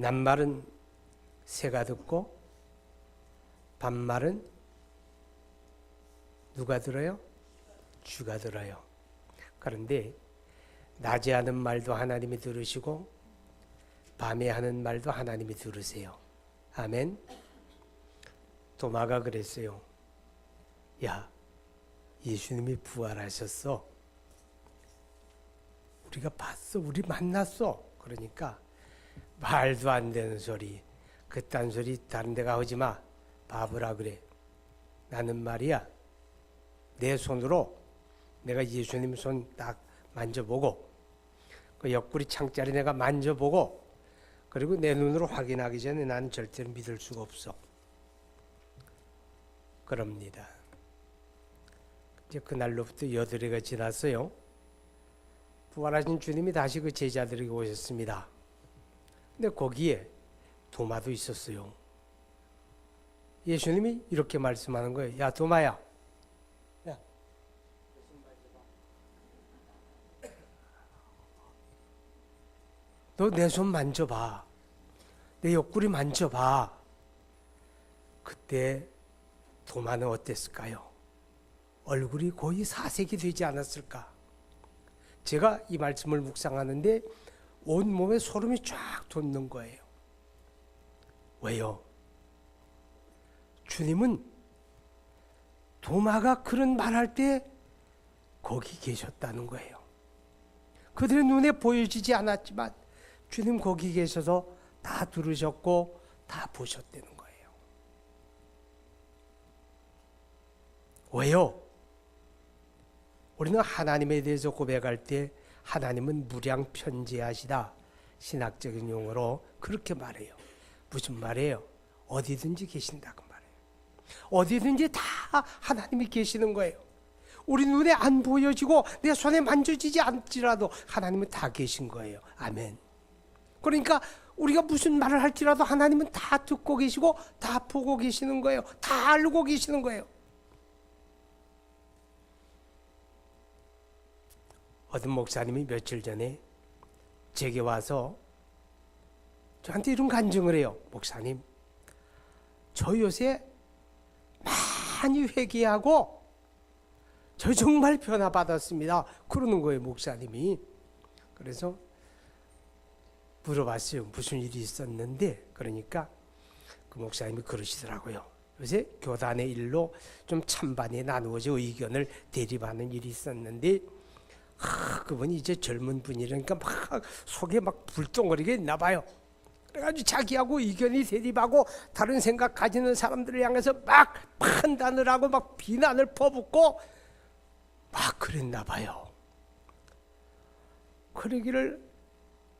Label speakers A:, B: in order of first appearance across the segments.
A: 낱말은 새가 듣고 반말은 누가 들어요? 주가 들어요. 그런데 낮에 하는 말도 하나님이 들으시고 밤에 하는 말도 하나님이 들으세요. 아멘. 도마가 그랬어요. 야, 예수님이 부활하셨어. 우리가 봤어. 우리 만났어. 그러니까 말도 안 되는 소리, 그딴 소리 다른 데 가오지 마. 바보라 그래. 나는 말이야, 내 손으로 내가 예수님 손 딱 만져보고 그 옆구리 창자리 내가 만져보고 그리고 내 눈으로 확인하기 전에 나는 절대로 믿을 수가 없어. 그럽니다. 이제 그날로부터 8해가 지났어요. 부활하신 주님이 다시 그 제자들에게 오셨습니다. 근데 거기에 도마도 있었어요. 예수님이 이렇게 말씀하는 거예요. 야, 도마야. 야, 너 내 손 만져봐. 내 옆구리 만져봐. 그때 도마는 어땠을까요? 얼굴이 거의 사색이 되지 않았을까? 제가 이 말씀을 묵상하는데 온몸에 소름이 쫙 돋는 거예요. 왜요? 주님은 도마가 그런 말할 때 거기 계셨다는 거예요. 그들의 눈에 보여지지 않았지만 주님 거기 계셔서 다 들으셨고 다 보셨다는 거예요. 왜요? 우리는 하나님에 대해서 고백할 때 하나님은 무량편재하시다. 신학적인 용어로 그렇게 말해요. 무슨 말이에요? 어디든지 계신다고 말해요. 어디든지 다 하나님이 계시는 거예요. 우리 눈에 안 보여지고 내 손에 만져지지 않지라도 하나님은 다 계신 거예요. 아멘. 그러니까 우리가 무슨 말을 할지라도 하나님은 다 듣고 계시고 다 보고 계시는 거예요. 다 알고 계시는 거예요. 어떤 목사님이 며칠 전에 제게 와서 저한테 이런 간증을 해요. 목사님, 저 요새 많이 회개하고 저 정말 변화받았습니다. 그러는 거예요, 목사님이. 그래서 물어봤어요. 무슨 일이 있었는데? 그러니까 그 목사님이 그러시더라고요. 요새 교단의 일로 좀 찬반이 나누어져 의견을 대립하는 일이 있었는데 그분이 이제 젊은 분이라니까 막 속에 막 불덩어리게 있나 봐요. 그래가지고 자기하고 의견이 대립하고 다른 생각 가지는 사람들을 향해서 막 판단을 하고 막 비난을 퍼붓고 막 그랬나 봐요. 그러기를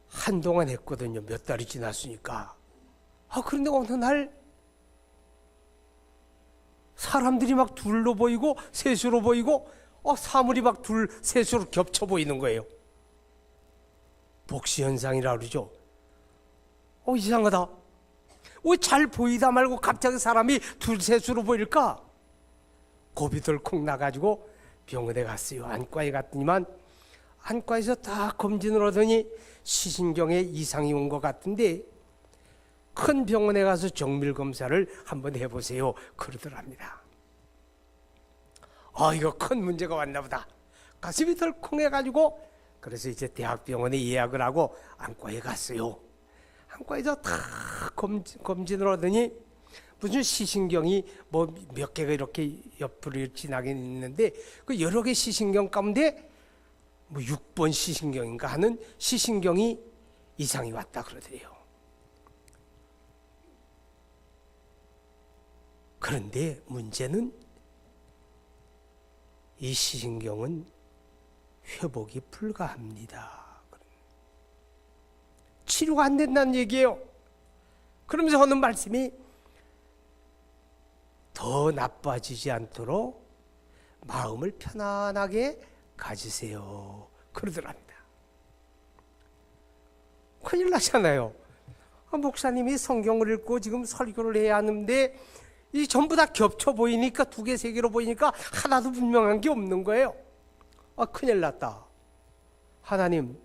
A: 한동안 했거든요. 몇 달이 지났으니까. 그런데 어느 날 사람들이 막 둘로 보이고 셋으로 보이고 사물이 막 둘, 셋으로 겹쳐 보이는 거예요. 복시현상이라고 그러죠. 이상하다. 왜 잘 보이다 말고 갑자기 사람이 둘, 셋으로 보일까? 겁이 덜컥 나가지고 병원에 갔어요. 안과에 갔더니만 안과에서 다 검진을 하더니 시신경에 이상이 온 것 같은데 큰 병원에 가서 정밀 검사를 한번 해보세요. 그러더랍니다. 이거 큰 문제가 왔나 보다. 가슴이 덜컹해가지고 그래서 이제 대학병원에 예약을 하고 안과에 갔어요. 안과에서 다 검진을 하더니 무슨 시신경이 뭐 몇 개가 이렇게 옆으로 지나긴 있는데 그 여러 개 시신경 가운데 뭐 6번 시신경인가 하는 시신경이 이상이 왔다 그러더래요. 그런데 문제는 이 시신경은 회복이 불가합니다. 치료가 안 된다는 얘기예요. 그러면서 하는 말씀이 더 나빠지지 않도록 마음을 편안하게 가지세요. 그러더랍니다. 큰일 나잖아요. 목사님이 성경을 읽고 지금 설교를 해야 하는데 이 전부 다 겹쳐 보이니까 두 개, 세 개로 보이니까 하나도 분명한 게 없는 거예요. 큰일 났다. 하나님,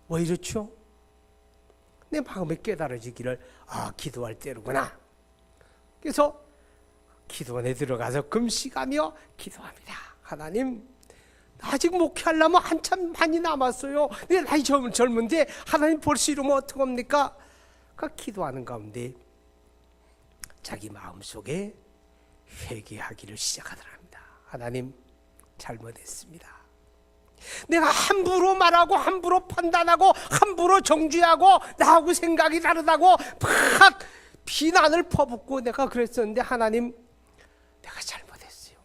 A: 왜 이렇죠? 내 마음에 깨달아지기를, 기도할 때로구나. 그래서 기도원에 들어가서 금식하며 기도합니다. 하나님, 아직 목회하려면 한참 많이 남았어요. 내 나이 젊은데 하나님 벌써 이러면 어떡합니까? 그 기도하는 가운데 자기 마음속에 회개하기를 시작하더랍니다. 하나님, 잘못했습니다. 내가 함부로 말하고 함부로 판단하고 함부로 정죄하고 나하고 생각이 다르다고 막 비난을 퍼붓고 내가 그랬었는데, 하나님, 내가 잘못했어요.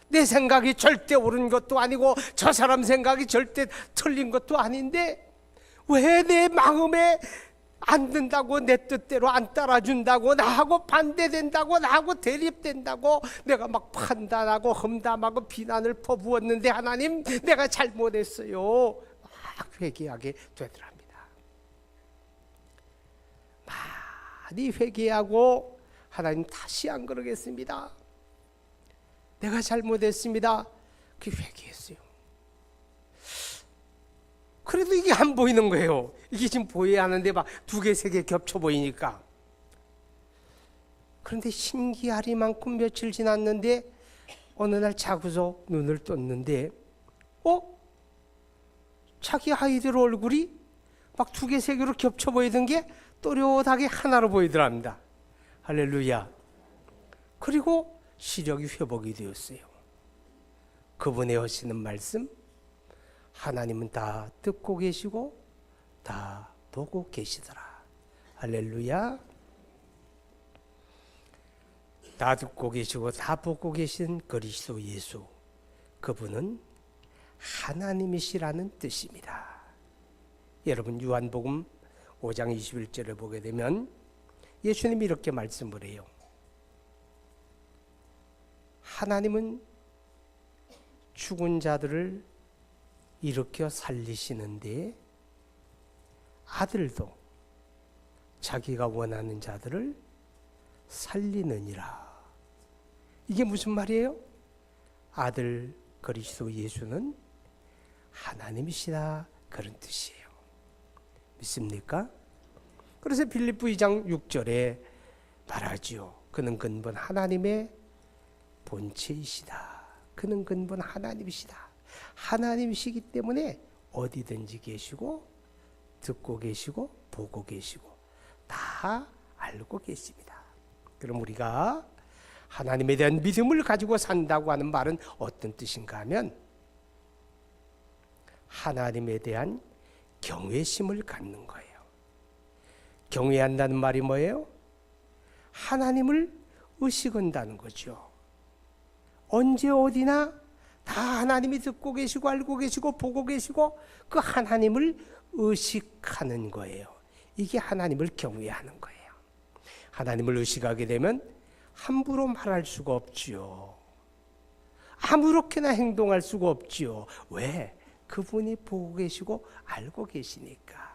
A: 내 생각이 절대 옳은 것도 아니고 저 사람 생각이 절대 틀린 것도 아닌데 왜 내 마음에 안 된다고, 내 뜻대로 안 따라준다고, 나하고 반대된다고, 나하고 대립된다고 내가 막 판단하고 험담하고 비난을 퍼부었는데, 하나님, 내가 잘못했어요. 막 회개하게 되더랍니다. 많이 회개하고, 하나님, 다시 안 그러겠습니다. 내가 잘못했습니다. 그 회개했어요. 그래도 이게 안 보이는 거예요. 이게 지금 보여야 하는데 막 2개, 3개 겹쳐 보이니까. 그런데 신기하리만큼 며칠 지났는데 어느 날 자고서 눈을 떴는데 자기 아이들 얼굴이 막 2개, 3개로 겹쳐 보이던 게 또렷하게 하나로 보이더랍니다. 할렐루야. 그리고 시력이 회복이 되었어요. 그분의 하시는 말씀, 하나님은 다 듣고 계시고 다 보고 계시더라. 할렐루야. 다 듣고 계시고 다 보고 계신 그리스도 예수, 그분은 하나님이시라는 뜻입니다. 여러분, 요한복음 5장 21절을 보게 되면 예수님이 이렇게 말씀을 해요. 하나님은 죽은 자들을 일으켜 살리시는데 아들도 자기가 원하는 자들을 살리느니라. 이게 무슨 말이에요? 아들 그리스도 예수는 하나님이시다, 그런 뜻이에요. 믿습니까? 그래서 빌립보 2장 6절에 말하지요. 그는 근본 하나님의 본체이시다. 그는 근본 하나님이시다. 하나님이시기 때문에 어디든지 계시고 듣고 계시고 보고 계시고 다 알고 계십니다. 그럼 우리가 하나님에 대한 믿음을 가지고 산다고 하는 말은 어떤 뜻인가 하면, 하나님에 대한 경외심을 갖는 거예요. 경외한다는 말이 뭐예요? 하나님을 의식한다는 거죠. 언제 어디나 다 하나님이 듣고 계시고 알고 계시고 보고 계시고 그 하나님을 의식하는 거예요. 이게 하나님을 경외하는 거예요. 하나님을 의식하게 되면 함부로 말할 수가 없지요. 아무렇게나 행동할 수가 없지요. 왜? 그분이 보고 계시고 알고 계시니까.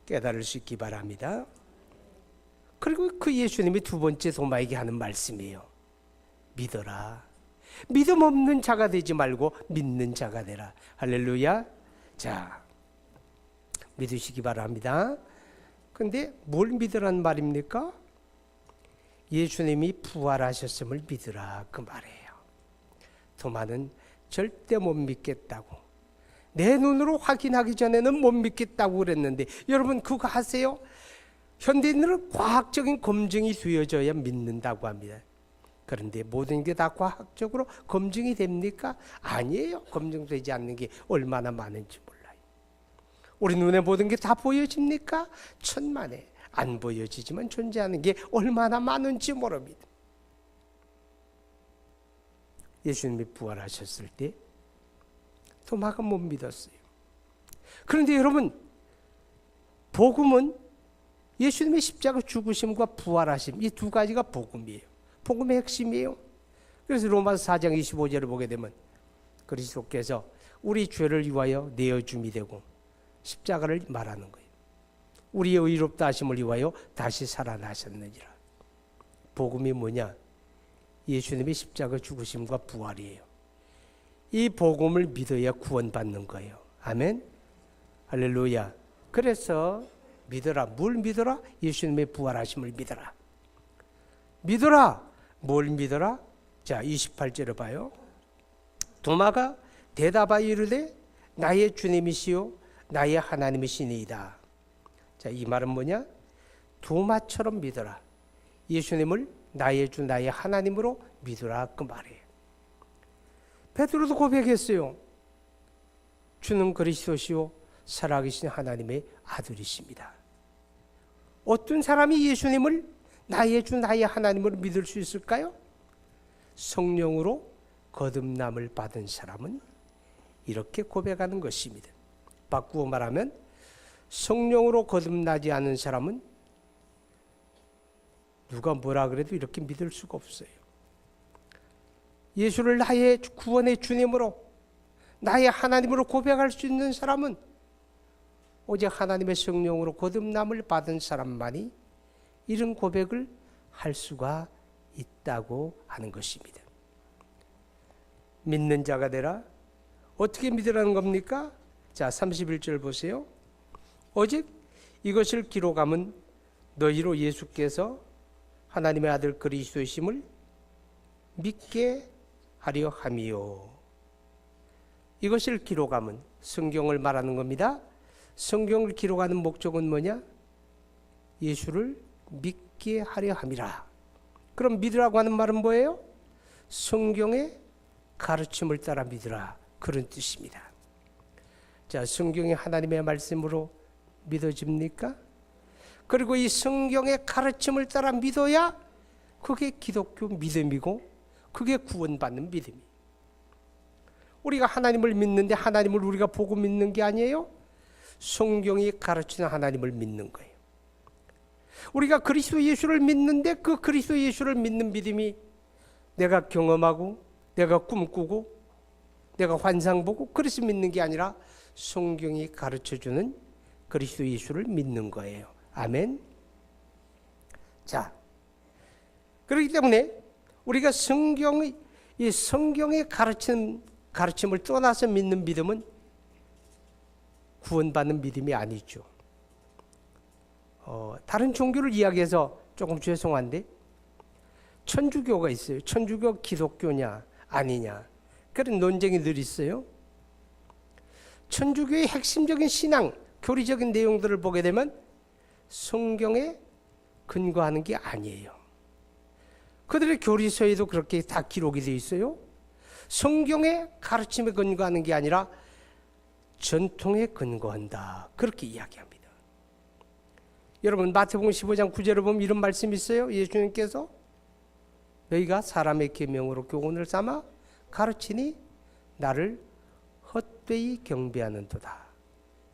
A: 깨달을 수 있기 바랍니다. 그리고 그 예수님이 2번째 도마에게 하는 말씀이에요. 믿어라. 믿음 없는 자가 되지 말고 믿는 자가 되라. 할렐루야. 자, 믿으시기 바랍니다. 근데 뭘 믿으라는 말입니까? 예수님이 부활하셨음을 믿으라, 그 말이에요. 도마는 절대 못 믿겠다고, 내 눈으로 확인하기 전에는 못 믿겠다고 그랬는데, 여러분 그거 아세요? 현대인들은 과학적인 검증이 되어져야 믿는다고 합니다. 그런데 모든 게 다 과학적으로 검증이 됩니까? 아니에요. 검증되지 않는 게 얼마나 많은지 몰라요. 우리 눈에 모든 게 다 보여집니까? 천만에. 안 보여지지만 존재하는 게 얼마나 많은지 모릅니다. 예수님이 부활하셨을 때 도마가 못 믿었어요. 그런데 여러분, 복음은 예수님의 십자가 죽으심과 부활하심, 이 2가지가 복음이에요. 복음의 핵심이에요. 그래서 로마서 4장 25절을 보게 되면 그리스도께서 우리 죄를 위하여 내어줌이 되고 십자가를 말하는 거예요. 우리의 의롭다 하심을 위하여 다시 살아나셨느니라. 복음이 뭐냐? 예수님의 십자가 죽으심과 부활이에요. 이 복음을 믿어야 구원받는 거예요. 아멘. 할렐루야. 그래서 믿어라. 뭘 믿어라? 예수님의 부활하심을 믿어라. 믿어라. 뭘 믿어라? 자, 28절을 봐요. 도마가 대답하여 이르되 나의 주님이시요 나의 하나님이시니이다. 자, 이 말은 뭐냐? 도마처럼 믿어라. 예수님을 나의 주 나의 하나님으로 믿으라 그 말이에요. 베드로도 고백했어요. 주는 그리스도시요 살아계신 하나님의 아들이십니다. 어떤 사람이 예수님을 나의 주 나의 하나님으로 믿을 수 있을까요? 성령으로 거듭남을 받은 사람은 이렇게 고백하는 것입니다. 바꾸어 말하면 성령으로 거듭나지 않은 사람은 누가 뭐라 그래도 이렇게 믿을 수가 없어요. 예수를 나의 구원의 주님으로 나의 하나님으로 고백할 수 있는 사람은 오직 하나님의 성령으로 거듭남을 받은 사람만이 이런 고백을 할 수가 있다고 하는 것입니다. 믿는 자가 되라. 어떻게 믿으라는 겁니까? 자, 31절 보세요. 오직 이것을 기록함은 너희로 예수께서 하나님의 아들 그리스도이심을 믿게 하려 함이요. 이것을 기록함은 성경을 말하는 겁니다. 성경을 기록하는 목적은 뭐냐? 예수를 믿게 하려 함이라. 그럼 믿으라고 하는 말은 뭐예요? 성경의 가르침을 따라 믿으라. 그런 뜻입니다. 자, 성경이 하나님의 말씀으로 믿어집니까? 그리고 이 성경의 가르침을 따라 믿어야 그게 기독교 믿음이고 그게 구원받는 믿음이에요. 우리가 하나님을 믿는데 하나님을 우리가 보고 믿는 게 아니에요. 성경이 가르치는 하나님을 믿는 거예요. 우리가 그리스도 예수를 믿는데 그 그리스도 예수를 믿는 믿음이 내가 경험하고 내가 꿈꾸고 내가 환상 보고 그래서 믿는 게 아니라 성경이 가르쳐주는 그리스도 예수를 믿는 거예요. 아멘. 자, 그렇기 때문에 우리가 성경의 가르침을 떠나서 믿는 믿음은 구원받는 믿음이 아니죠. 다른 종교를 이야기해서 조금 죄송한데 천주교가 있어요. 천주교 기독교냐 아니냐 그런 논쟁이 늘 있어요. 천주교의 핵심적인 신앙, 교리적인 내용들을 보게 되면 성경에 근거하는 게 아니에요. 그들의 교리서에도 그렇게 다 기록이 되어 있어요. 성경의 가르침에 근거하는 게 아니라 전통에 근거한다. 그렇게 이야기합니다. 여러분 마태복음 15장 9절을 보면 이런 말씀이 있어요. 예수님께서 너희가 사람의 계명으로 교훈을 삼아 가르치니 나를 헛되이 경배하는도다.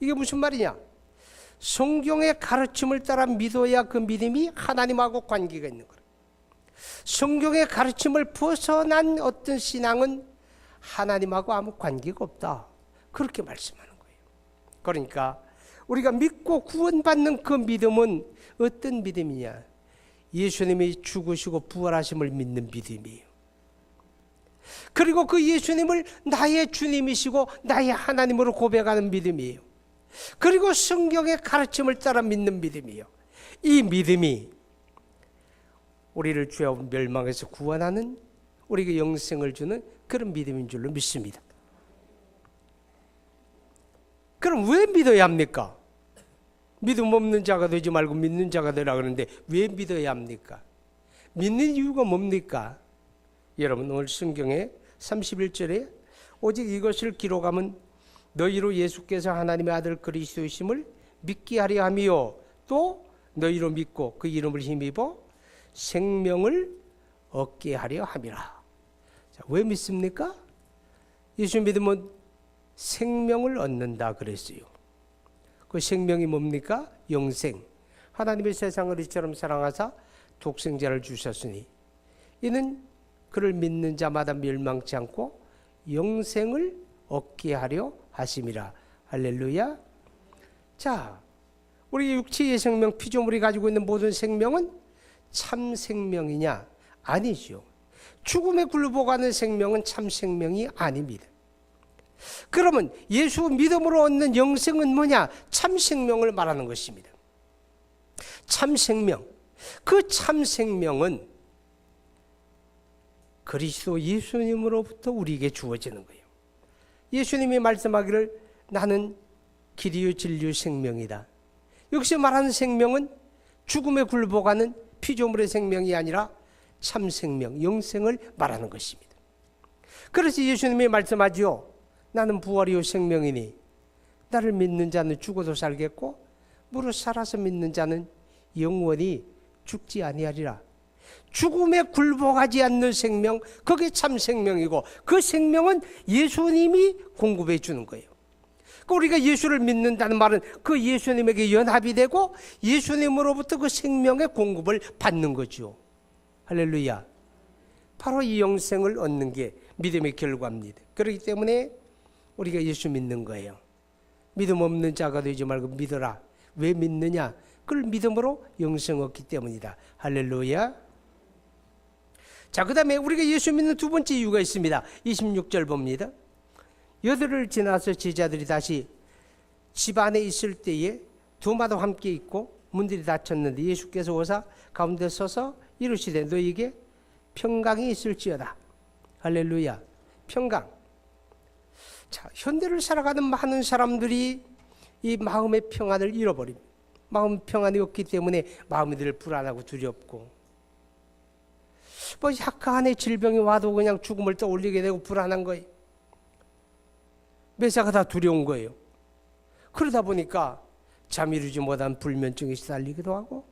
A: 이게 무슨 말이냐? 성경의 가르침을 따라 믿어야 그 믿음이 하나님하고 관계가 있는 거예요. 성경의 가르침을 벗어난 어떤 신앙은 하나님하고 아무 관계가 없다. 그렇게 말씀하는 거예요. 그러니까 우리가 믿고 구원받는 그 믿음은 어떤 믿음이냐? 예수님이 죽으시고 부활하심을 믿는 믿음이에요. 그리고 그 예수님을 나의 주님이시고 나의 하나님으로 고백하는 믿음이에요. 그리고 성경의 가르침을 따라 믿는 믿음이에요. 이 믿음이 우리를 죄와 멸망에서 구원하는 우리에게 영생을 주는 그런 믿음인 줄로 믿습니다. 그럼 왜 믿어야 합니까? 믿음 없는 자가 되지 말고 믿는 자가 되라 그러는데 왜 믿어야 합니까? 믿는 이유가 뭡니까? 여러분 오늘 성경에 31절에 오직 이것을 기록함은 너희로 예수께서 하나님의 아들 그리스도이심을 믿게 하려 함이요 또 너희로 믿고 그 이름을 힘입어 생명을 얻게 하려 함이라. 자, 왜 믿습니까? 예수 믿으면 생명을 얻는다 그랬어요. 그 생명이 뭡니까? 영생. 하나님의 세상을 이처럼 사랑하사 독생자를 주셨으니 이는 그를 믿는 자마다 멸망치 않고 영생을 얻게 하려 하심이라. 할렐루야. 자, 우리 육체의 생명, 피조물이 가지고 있는 모든 생명은 참 생명이냐? 아니죠. 죽음에 굴러가는 생명은 참 생명이 아닙니다. 그러면 예수 믿음으로 얻는 영생은 뭐냐? 참 생명을 말하는 것입니다. 참 생명. 그 참 생명은 그리스도 예수님으로부터 우리에게 주어지는 거예요. 예수님이 말씀하기를 나는 길이요 진리요 생명이다. 여기서 말하는 생명은 죽음에 굴복하는 피조물의 생명이 아니라 참 생명, 영생을 말하는 것입니다. 그래서 예수님이 말씀하지요. 나는 부활이요 생명이니 나를 믿는 자는 죽어도 살겠고 무릇 살아서 믿는 자는 영원히 죽지 아니하리라. 죽음에 굴복하지 않는 생명, 그게 참 생명이고 그 생명은 예수님이 공급해 주는 거예요. 그러니까 우리가 예수를 믿는다는 말은 그 예수님에게 연합이 되고 예수님으로부터 그 생명의 공급을 받는 거죠. 할렐루야. 바로 이 영생을 얻는 게 믿음의 결과입니다. 그렇기 때문에 우리가 예수 믿는 거예요. 믿음 없는 자가 되지 말고 믿어라. 왜 믿느냐? 그걸 믿음으로 영생 얻기 때문이다. 할렐루야. 자, 그 다음에 우리가 예수 믿는 두 번째 이유가 있습니다. 26절 봅니다. 여들을 지나서 제자들이 다시 집 안에 있을 때에 두마도 함께 있고 문들이 닫혔는데 예수께서 오사 가운데 서서 이르시되 너희에게 평강이 있을지어다. 할렐루야. 평강. 자, 현대를 살아가는 많은 사람들이 이 마음의 평안을 잃어버립니다. 마음 평안이 없기 때문에 마음이 늘 불안하고 두렵고 뭐 약간의 질병이 와도 그냥 죽음을 떠올리게 되고 불안한 거예요. 매사가 다 두려운 거예요. 그러다 보니까 잠 이루지 못한 불면증에 시달리기도 하고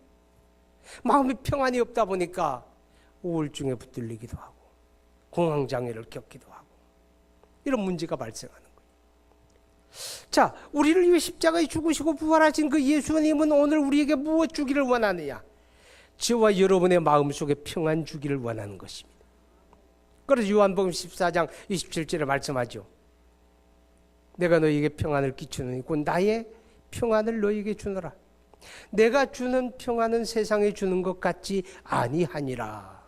A: 마음의 평안이 없다 보니까 우울증에 붙들리기도 하고 공황장애를 겪기도 하고 이런 문제가 발생하는 거예요. 자, 우리를 위해 십자가에 죽으시고 부활하신 그 예수님은 오늘 우리에게 무엇 주기를 원하느냐? 저와 여러분의 마음속에 평안 주기를 원하는 것입니다. 그래서 요한복음 14장 27절에 말씀하죠. 내가 너희에게 평안을 끼치노니 곧 나의 평안을 너희에게 주노라. 내가 주는 평안은 세상에 주는 것 같지 아니하니라.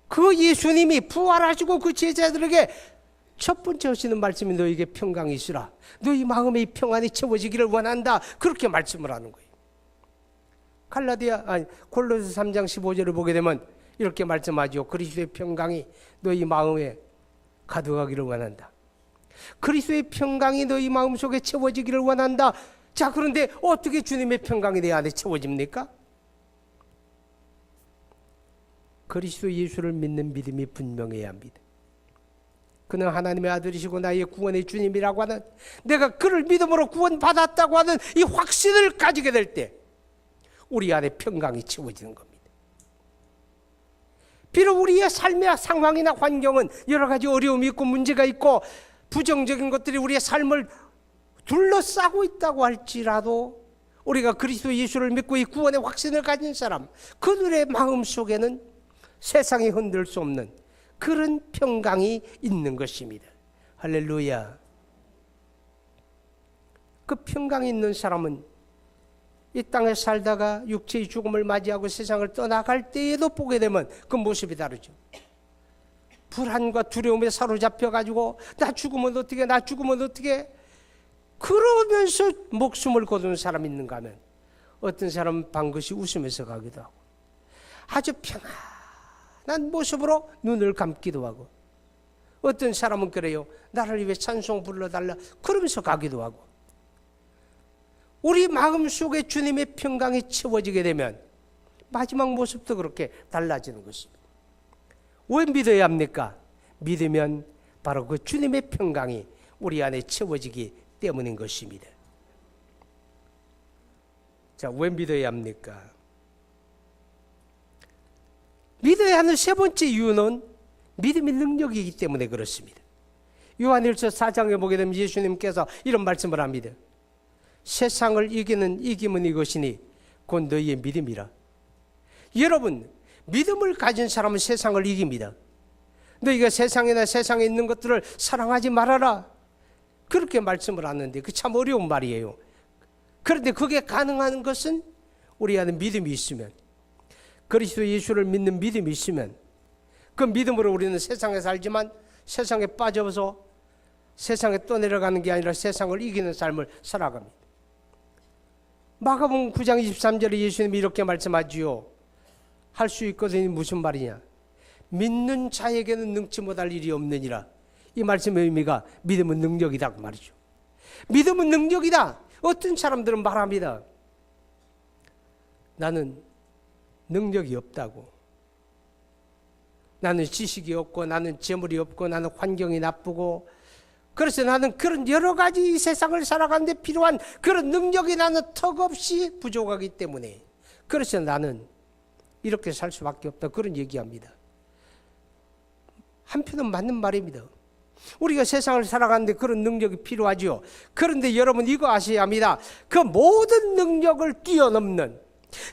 A: 그 예수님이 부활하시고 그 제자들에게 첫 번째 하시는 말씀이 너희에게 평강이 있으라. 너희 마음의 평안이 채워지기를 원한다. 그렇게 말씀을 하는 거예요. 골로새 3장 15절을 보게 되면 이렇게 말씀하죠. 그리스도의 평강이 너희 마음에 가득하기를 원한다. 그리스도의 평강이 너희 마음속에 채워지기를 원한다. 자, 그런데 어떻게 주님의 평강이 내 안에 채워집니까? 그리스도 예수를 믿는 믿음이 분명해야 합니다. 그는 하나님의 아들이시고 나의 구원의 주님이라고 하는, 내가 그를 믿음으로 구원받았다고 하는 이 확신을 가지게 될 때 우리 안에 평강이 채워지는 겁니다. 비록 우리의 삶의 상황이나 환경은 여러 가지 어려움이 있고 문제가 있고 부정적인 것들이 우리의 삶을 둘러싸고 있다고 할지라도 우리가 그리스도 예수를 믿고 이 구원의 확신을 가진 사람, 그들의 마음 속에는 세상이 흔들 수 없는 그런 평강이 있는 것입니다. 할렐루야. 그 평강이 있는 사람은 이 땅에 살다가 육체의 죽음을 맞이하고 세상을 떠나갈 때에도 보게 되면 그 모습이 다르죠. 불안과 두려움에 사로잡혀가지고 나 죽으면 어떻게 그러면서 목숨을 거두는 사람이 있는가 하면 어떤 사람은 반드시 웃으면서 가기도 하고 아주 평안한 모습으로 눈을 감기도 하고 어떤 사람은 그래요. 나를 위해 찬송 불러달라 그러면서 가기도 하고 우리 마음속에 주님의 평강이 채워지게 되면 마지막 모습도 그렇게 달라지는 것입니다. 왜 믿어야 합니까? 믿으면 바로 그 주님의 평강이 우리 안에 채워지기 때문인 것입니다. 자, 왜 믿어야 합니까? 믿어야 하는 세 번째 이유는 믿음의 능력이기 때문에 그렇습니다. 요한일서 4장에 보게 되면 예수님께서 이런 말씀을 합니다. 세상을 이기는 이김은 이것이니 곧 너희의 믿음이라. 여러분, 믿음을 가진 사람은 세상을 이깁니다. 너희가 세상이나 세상에 있는 것들을 사랑하지 말아라. 그렇게 말씀을 하는데 그 참 어려운 말이에요. 그런데 그게 가능한 것은 우리 안에 믿음이 있으면, 그리스도 예수를 믿는 믿음이 있으면, 그 믿음으로 우리는 세상에 살지만 세상에 빠져서 세상에 떠내려가는 게 아니라 세상을 이기는 삶을 살아갑니다. 마가복음 9장 23절에 예수님이 이렇게 말씀하지요. 할 수 있거든요. 무슨 말이냐? 믿는 자에게는 능치 못할 일이 없느니라. 이 말씀의 의미가 믿음은 능력이다 그 말이죠. 믿음은 능력이다. 어떤 사람들은 말합니다. 나는 능력이 없다고. 나는 지식이 없고 나는 재물이 없고 나는 환경이 나쁘고 그래서 나는 그런 여러 가지 이 세상을 살아가는데 필요한 그런 능력이 나는 턱없이 부족하기 때문에 그래서 나는 이렇게 살 수밖에 없다. 그런 얘기합니다. 한편은 맞는 말입니다. 우리가 세상을 살아가는데 그런 능력이 필요하죠. 그런데 여러분 이거 아셔야 합니다. 그 모든 능력을 뛰어넘는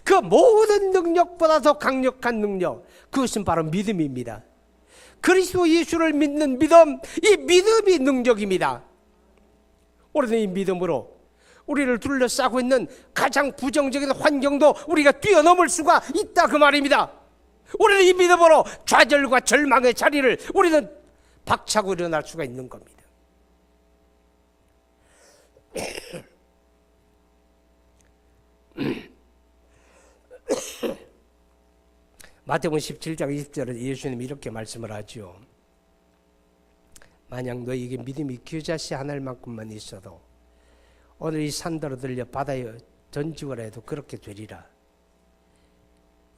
A: 그 모든 능력보다 더 강력한 능력, 그것은 바로 믿음입니다. 그리스도 예수를 믿는 믿음, 이 믿음이 능력입니다. 우리는 이 믿음으로 우리를 둘러싸고 있는 가장 부정적인 환경도 우리가 뛰어넘을 수가 있다 그 말입니다. 우리는 이 믿음으로 좌절과 절망의 자리를 우리는 박차고 일어날 수가 있는 겁니다. 마태복음 17장 20절에 예수님이 이렇게 말씀을 하죠. 만약 너희에게 믿음이 겨자씨 하나만큼만 있어도 오늘 이 산더러 들려 바다에 던지거라 해도 그렇게 되리라.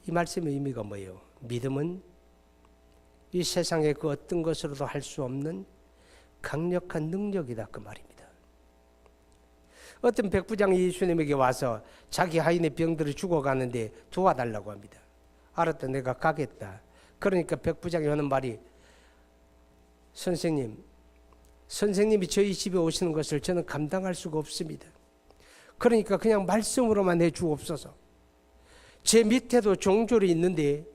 A: 이 말씀의 의미가 뭐예요? 믿음은 이 세상의 그 어떤 것으로도 할 수 없는 강력한 능력이다 그 말입니다. 어떤 백부장이 예수님에게 와서 자기 하인의 병들이 죽어가는데 도와달라고 합니다. 알았다, 내가 가겠다. 그러니까 백부장이 하는 말이 선생님이 저희 집에 오시는 것을 저는 감당할 수가 없습니다. 그러니까 그냥 말씀으로만 해주옵소서. 제 밑에도 종졸이 있는데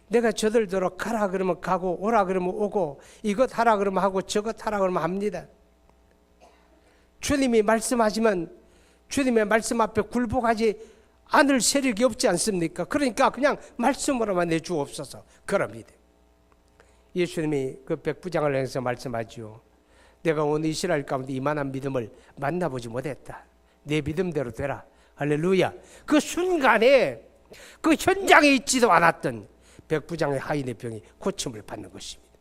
A: 내가 저들더러 가라 그러면 가고 오라 그러면 오고 이것 하라 그러면 하고 저것 하라 그러면 합니다. 주님이 말씀하시면 주님의 말씀 앞에 굴복하지 않을 세력이 없지 않습니까? 그러니까 그냥 말씀으로만 내주옵소서 그럽니다. 예수님이 그 백부장을 향해서 말씀하지요. 내가 오늘 이스라엘 가운데 이만한 믿음을 만나보지 못했다. 내 믿음대로 되라. 할렐루야. 그 순간에 그 현장에 있지도 않았던 백부장의 하인의 병이 고침을 받는 것입니다.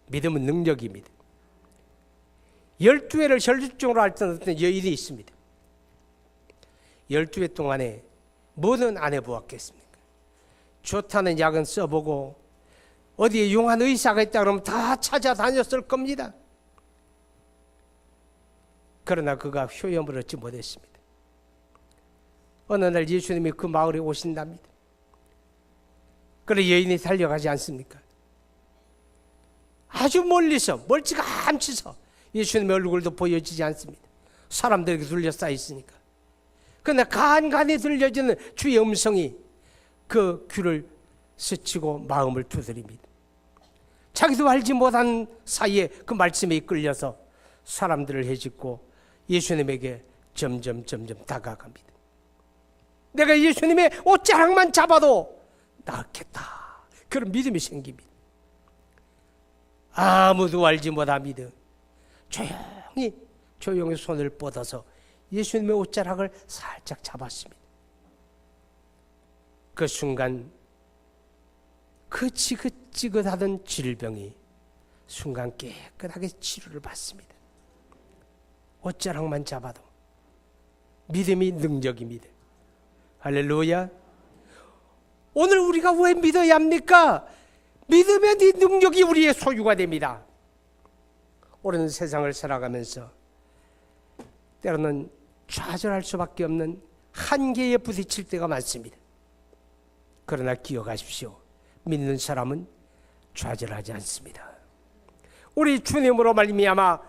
A: 믿음은 능력입니다. 12회를 혈육종으로 앓던 어떤 여인이 있습니다. 12회 동안에 뭐는 안 해보았겠습니까? 좋다는 약은 써보고 어디에 용한 의사가 있다 그러면 다 찾아다녔을 겁니다. 그러나 그가 효험을 얻지 못했습니다. 어느 날 예수님이 그 마을에 오신답니다. 그래 여인이 달려가지 않습니까? 아주 멀리서 멀찌감치서 예수님의 얼굴도 보여지지 않습니다. 사람들에게 둘러싸여 있으니까. 그러나 간간히 들려지는 주의 음성이 그 귀를 스치고 마음을 두드립니다. 자기도 알지 못한 사이에 그 말씀에 이끌려서 사람들을 헤집고 예수님에게 점점 다가갑니다. 내가 예수님의 옷자락만 잡아도 낫겠다. 그런 믿음이 생깁니다. 아무도 알지 못한 믿음. 조용히 손을 뻗어서 예수님의 옷자락을 살짝 잡았습니다. 그 순간 그 지긋지긋하던 질병이 순간 깨끗하게 치료를 받습니다. 옷자락만 잡아도 믿음이 능력입니다. 할렐루야. 오늘 우리가 왜 믿어야 합니까? 믿으면 이 능력이 우리의 소유가 됩니다. 오랜 세상을 살아가면서 때로는 좌절할 수밖에 없는 한계에 부딪힐 때가 많습니다. 그러나 기억하십시오. 믿는 사람은 좌절하지 않습니다. 우리 주님으로 말미암아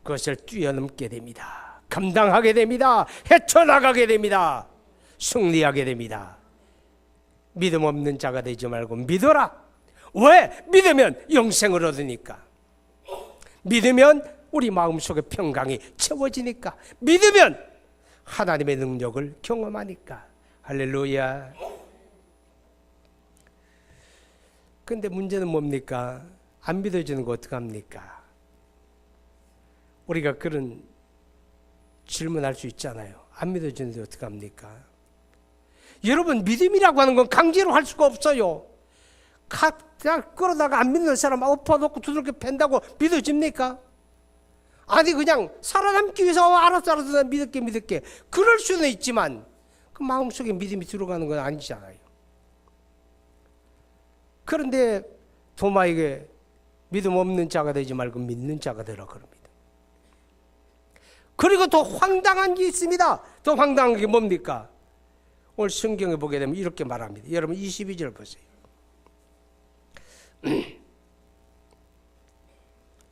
A: 그것을 뛰어넘게 됩니다. 감당하게 됩니다. 헤쳐나가게 됩니다. 승리하게 됩니다. 믿음 없는 자가 되지 말고 믿어라. 왜? 믿으면 영생을 얻으니까. 믿으면 우리 마음속에 평강이 채워지니까. 믿으면 하나님의 능력을 경험하니까. 할렐루야. 근데 문제는 뭡니까? 안 믿어지는 거 어떡합니까? 우리가 그런 질문할 수 있잖아요. 안 믿어지는데 어떡합니까? 여러분, 믿음이라고 하는 건 강제로 할 수가 없어요. 그냥 끌어다가 안 믿는 사람 엎어놓고 두들겨 팬다고 믿어집니까? 아니, 그냥 살아남기 위해서 알았어 믿을게 그럴 수는 있지만 그 마음속에 믿음이 들어가는 건 아니잖아요. 그런데 도마에게 믿음 없는 자가 되지 말고 믿는 자가 되라 그럽니다. 그리고 더 황당한 게 있습니다. 더 황당한 게 뭡니까? 오늘 성경에 보게 되면 이렇게 말합니다. 여러분 22절 보세요.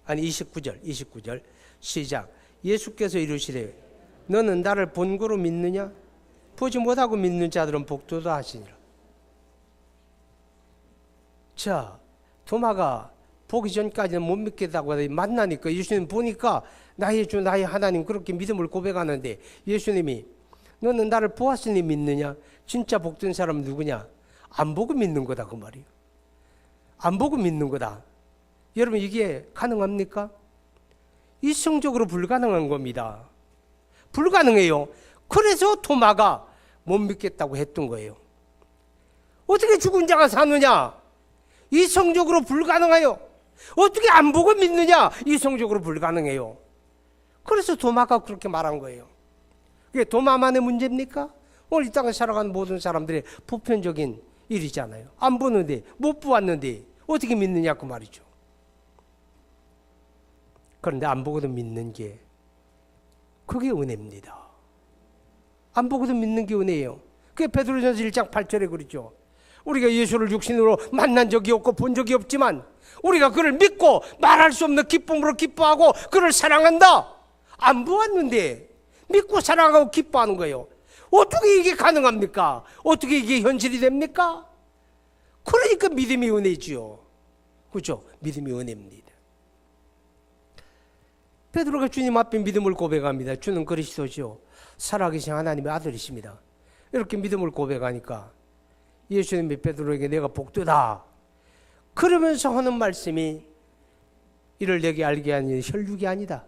A: 아니 29절 시작. 예수께서 이르시되 너는 나를 본고로 믿느냐? 보지 못하고 믿는 자들은 복도다 하시니라. 자, 도마가 보기 전까지는 못 믿겠다고 하더니 만나니까 예수님 보니까 나의 주 나의 하나님 그렇게 믿음을 고백하는데 예수님이 너는 나를 보았으니 믿느냐? 진짜 복된 사람은 누구냐? 안 보고 믿는 거다 그 말이에요. 안 보고 믿는 거다. 여러분 이게 가능합니까? 이성적으로 불가능한 겁니다. 불가능해요. 그래서 도마가 못 믿겠다고 했던 거예요. 어떻게 죽은 자가 사느냐? 이성적으로 불가능해요. 어떻게 안 보고 믿느냐? 이성적으로 불가능해요. 그래서 도마가 그렇게 말한 거예요. 그게 도마만의 문제입니까? 오늘 이 땅에 살아가는 모든 사람들의 보편적인 일이잖아요. 안 보는데 못 보았는데 어떻게 믿느냐 그 말이죠. 그런데 안 보고도 믿는 게 그게 은혜입니다. 안 보고도 믿는 게 은혜예요. 그게 베드로전서 1장 8절에 그러죠. 우리가 예수를 육신으로 만난 적이 없고 본 적이 없지만 우리가 그를 믿고 말할 수 없는 기쁨으로 기뻐하고 그를 사랑한다. 안 보았는데 믿고 사랑하고 기뻐하는 거예요. 어떻게 이게 가능합니까? 어떻게 이게 현실이 됩니까? 그러니까 믿음이 은혜지요. 그렇죠? 믿음이 은혜입니다. 베드로가 주님 앞에 믿음을 고백합니다. 주는 그리스도시요 살아계신 하나님의 아들이십니다. 이렇게 믿음을 고백하니까 예수님이 베드로에게 내가 복되다 그러면서 하는 말씀이 이를 내게 알게 하니 혈육이 아니다.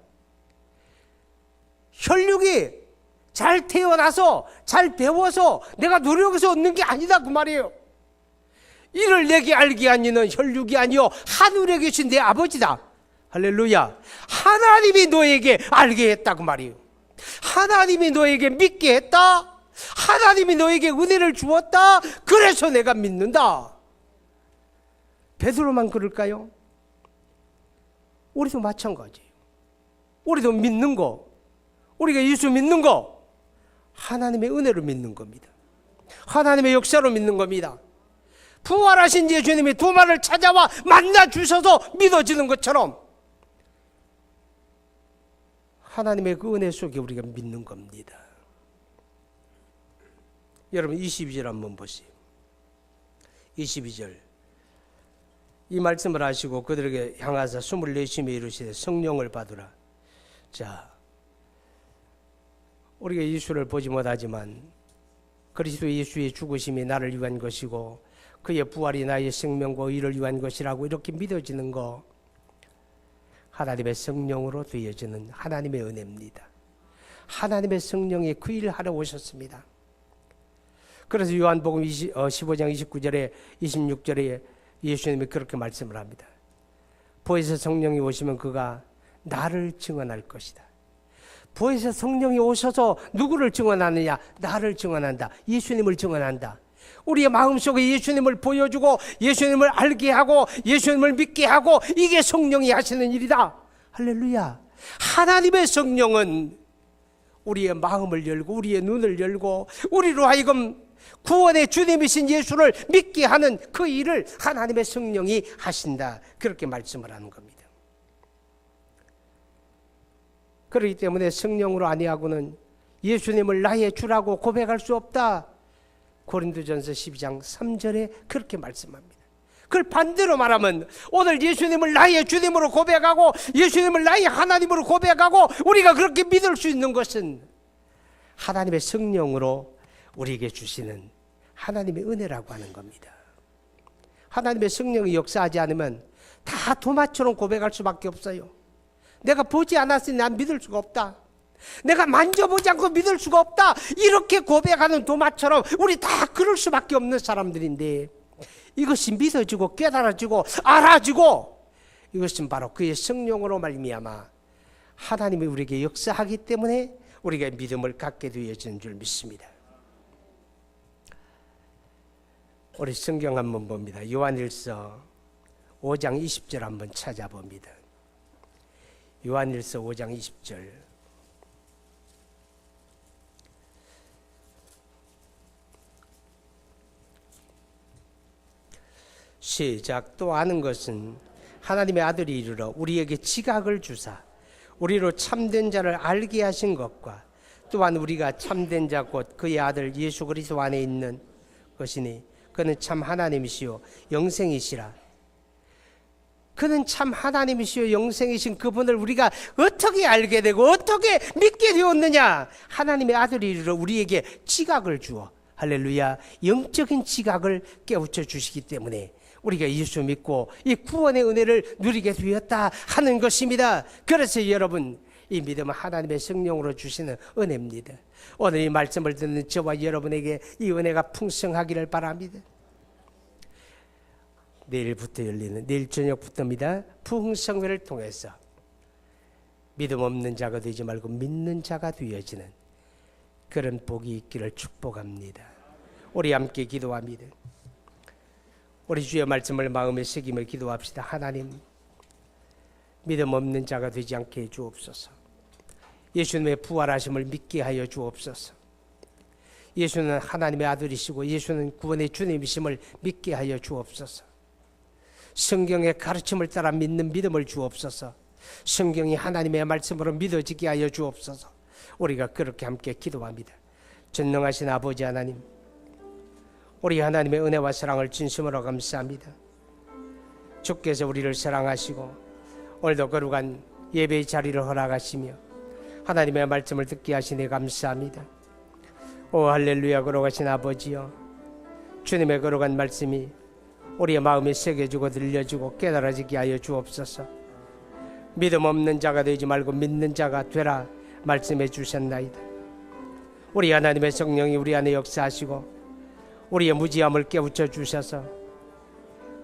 A: 혈육이 잘 태어나서 잘 배워서 내가 노력해서 얻는 게 아니다 그 말이에요. 이를 내게 알게 하니는 혈육이 아니요 하늘에 계신 내 아버지다. 할렐루야. 하나님이 너에게 알게 했다고 말이에요. 하나님이 너에게 믿게 했다. 하나님이 너에게 은혜를 주었다. 그래서 내가 믿는다. 베드로만 그럴까요? 우리도 마찬가지예요. 우리도 믿는 거, 우리가 예수 믿는 거 하나님의 은혜로 믿는 겁니다. 하나님의 역사로 믿는 겁니다. 부활하신 예수님이 도마를 찾아와 만나 주셔서 믿어지는 것처럼 하나님의 그 은혜 속에 우리가 믿는 겁니다. 여러분 22절 한번 보세요. 22절 이 말씀을 하시고 그들에게 향하사 24심에 이르시되 성령을 받으라. 자, 우리가 예수를 보지 못하지만 그리스도 예수의 죽으심이 나를 위한 것이고 그의 부활이 나의 생명과 의를 위한 것이라고 이렇게 믿어지는 거 하나님의 성령으로 되어지는 하나님의 은혜입니다. 하나님의 성령이 그 일을 하러 오셨습니다. 그래서 요한복음 15장 29절에 26절에 예수님이 그렇게 말씀을 합니다. 보혜사 성령이 오시면 그가 나를 증언할 것이다. 보혜사 성령이 오셔서 누구를 증언하느냐? 나를 증언한다. 예수님을 증언한다. 우리의 마음속에 예수님을 보여주고 예수님을 알게 하고 예수님을 믿게 하고 이게 성령이 하시는 일이다. 할렐루야. 하나님의 성령은 우리의 마음을 열고 우리의 눈을 열고 우리로 하여금 구원의 주님이신 예수를 믿게 하는 그 일을 하나님의 성령이 하신다. 그렇게 말씀을 하는 겁니다. 그렇기 때문에 성령으로 아니하고는 예수님을 나의 주라고 고백할 수 없다. 고린도전서 12장 3절에 그렇게 말씀합니다. 그걸 반대로 말하면 오늘 예수님을 나의 주님으로 고백하고 예수님을 나의 하나님으로 고백하고 우리가 그렇게 믿을 수 있는 것은 하나님의 성령으로 우리에게 주시는 하나님의 은혜라고 하는 겁니다. 하나님의 성령이 역사하지 않으면 다 도마처럼 고백할 수밖에 없어요. 내가 보지 않았으니 난 믿을 수가 없다. 내가 만져보지 않고 믿을 수가 없다. 이렇게 고백하는 도마처럼 우리 다 그럴 수밖에 없는 사람들인데, 이것이 믿어지고 깨달아지고 알아지고, 이것은 바로 그의 성령으로 말미암아 하나님이 우리에게 역사하기 때문에 우리가 믿음을 갖게 되어지는 줄 믿습니다. 우리 성경 한번 봅니다. 요한일서 5장 20절 한번 찾아봅니다. 요한일서 5장 20절. 시작. 또 아는 것은 하나님의 아들이 이르러 우리에게 지각을 주사 우리로 참된 자를 알게 하신 것과 또한 우리가 참된 자 곧 그의 아들 예수 그리스도 안에 있는 것이니 그는 참 하나님이시요 영생이시라. 그는 참 하나님이시요 영생이신 그분을 우리가 어떻게 알게 되고 어떻게 믿게 되었느냐? 하나님의 아들이 이르러 우리에게 지각을 주어, 할렐루야, 영적인 지각을 깨우쳐 주시기 때문에 우리가 예수 믿고 이 구원의 은혜를 누리게 되었다 하는 것입니다. 그래서 여러분, 이 믿음은 하나님의 성령으로 주시는 은혜입니다. 오늘 이 말씀을 듣는 저와 여러분에게 이 은혜가 풍성하기를 바랍니다. 내일부터 열리는, 내일 저녁부터입니다, 부흥성회를 통해서 믿음 없는 자가 되지 말고 믿는 자가 되어지는 그런 복이 있기를 축복합니다. 우리 함께 기도합니다. 우리 주의 말씀을 마음에 새기며 기도합시다. 하나님, 믿음 없는 자가 되지 않게 해 주옵소서. 예수님의 부활하심을 믿게 하여 주옵소서. 예수는 하나님의 아들이시고 예수는 구원의 주님이심을 믿게 하여 주옵소서. 성경의 가르침을 따라 믿는 믿음을 주옵소서. 성경이 하나님의 말씀으로 믿어지게 하여 주옵소서. 우리가 그렇게 함께 기도합니다. 전능하신 아버지 하나님, 우리 하나님의 은혜와 사랑을 진심으로 감사합니다. 주께서 우리를 사랑하시고 오늘도 거룩한 예배의 자리를 허락하시며 하나님의 말씀을 듣게 하시니 감사합니다. 오 할렐루야. 거룩하신 아버지여, 주님의 거룩한 말씀이 우리의 마음에 새겨지고 들려지고 깨달아지게 하여 주옵소서. 믿음 없는 자가 되지 말고 믿는 자가 되라 말씀해 주셨나이다. 우리 하나님의 성령이 우리 안에 역사하시고 우리의 무지함을 깨우쳐 주셔서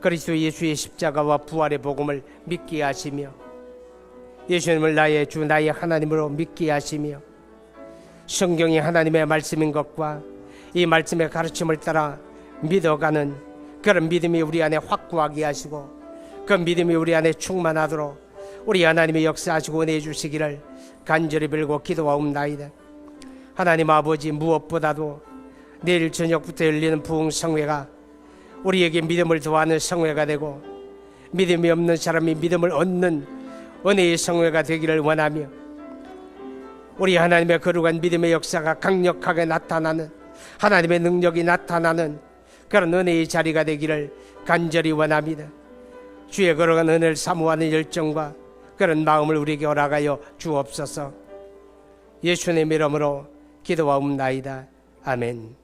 A: 그리스도 예수의 십자가와 부활의 복음을 믿게 하시며 예수님을 나의 주 나의 하나님으로 믿게 하시며 성경이 하나님의 말씀인 것과 이 말씀의 가르침을 따라 믿어가는 그런 믿음이 우리 안에 확고하게 하시고 그 믿음이 우리 안에 충만하도록 우리 하나님의 역사하시고 은혜해 주시기를 간절히 빌고 기도하옵나이다. 하나님 아버지, 무엇보다도 내일 저녁부터 열리는 부흥성회가 우리에게 믿음을 더하는 성회가 되고 믿음이 없는 사람이 믿음을 얻는 은혜의 성회가 되기를 원하며 우리 하나님의 거룩한 믿음의 역사가 강력하게 나타나는, 하나님의 능력이 나타나는 그런 은혜의 자리가 되기를 간절히 원합니다. 주의 거룩한 은혜를 사모하는 열정과 그런 마음을 우리에게 허락하여 주옵소서. 예수님의 이름으로 기도하옵나이다. 아멘.